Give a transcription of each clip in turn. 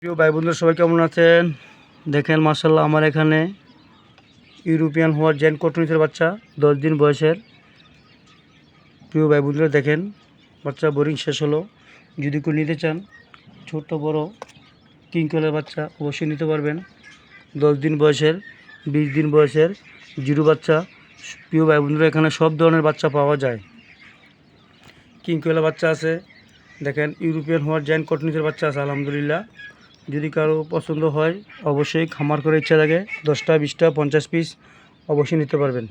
প্রিয় ভাই বন্ধুরা সবাই কেমন আছেন? দেখেন মাশাআল্লাহ আমার এখানে ইউরোপিয়ান হোয়াইট জায়ান্ট কটনিসের বাচ্চা 10 দিন বয়সের। প্রিয় ভাই বন্ধুরা দেখেন বাচ্চা বোরিং শেষ হলো। যদি কেউ নিতে চান ছোট বড় কিং কোয়েলের বাচ্চা অবশ্যই নিতে পারবেন। 10 দিন বয়সের, 20 দিন বয়সের জিরো বাচ্চা। প্রিয় ভাই বন্ধুরা এখানে সব ধরনের বাচ্চা পাওয়া যায়। কিং কোয়েলের বাচ্চা আছে, দেখেন ইউরোপিয়ান হোয়াইট জায়ান্ট কটনিসের বাচ্চা আছে আলহামদুলিল্লাহ। যদি কারো পছন্দ হয় অবশ্যই খামার করে ইচ্ছা থাকে 10টা 20টা 50 পিস অবশ্যই নিতে পারবেন।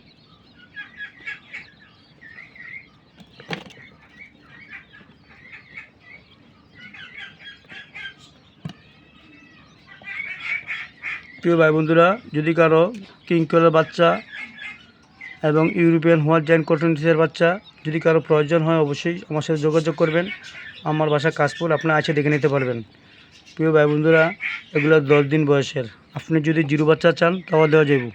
প্রিয় ভাই বন্ধুরা যদি কারো কিং কোয়েলের বাচ্চা এবং ইউরোপিয়ান হোয়াইট জায়ান্ট কটনিসের বাচ্চা যদি কারো প্রয়োজন হয় অবশ্যই আমার সাথে যোগাযোগ করবেন। আমার বাসা কাশপুর, আপনারা এসে দেখে নিতে পারবেন। প্রিয় ভাই বন্ধুরা এগুলো 10 দিন বয়সের। আপনি যদি জিরো বাচ্চা চান তাও দেওয়া যাবে,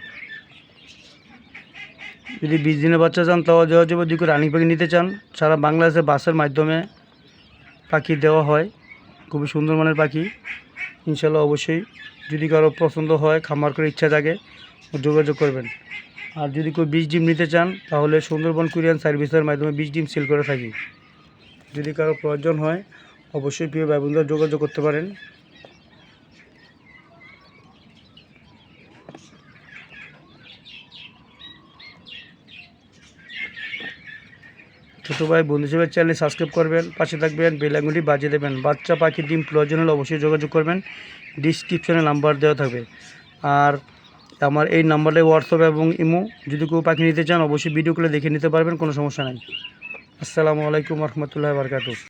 যদি 20 দিনের বাচ্চা চান তাও দেওয়া যাবে। যদি রানিং পাখি নিতে চান সারা বাংলাদেশে বাসের মাধ্যমে পাখি দেওয়া হয়, খুবই সুন্দর মানের পাখি ইনশাল্লাহ। অবশ্যই যদি কারো পছন্দ হয় খামার করে ইচ্ছা থাকে যোগাযোগ করবেন। আর যদি কেউ 20 ডিম নিতে চান তাহলে সুন্দরবন কুরিয়ান সার্ভিসের মাধ্যমে 20 ডিম সেল করে থাকি। যদি কারো প্রয়োজন হয় অবশ্যই প্রিয় ভাই বন্ধুরা যোগাযোগ করতে পারেন। ছোটো ভাই বন্ধু হিসেবে চ্যানেল সাবস্ক্রাইব করবেন, পাশে থাকবেন, বেল আইকনটি বাজিয়ে দেবেন। বাচ্চা পাখির ডিম প্রয়োজন হলে অবশ্যই যোগাযোগ করবেন, ডিসক্রিপশনে নাম্বার দেওয়া থাকবে। আর আমার এই নাম্বারে হোয়াটসঅ্যাপ এবং ইমো, যদি কেউ পাখি নিতে চান অবশ্যই ভিডিও কলে দেখে নিতে পারবেন, কোনো সমস্যা নাই। আসসালামু আলাইকুম রহমতুল্লাহি ওয়া বারাকাতুহু।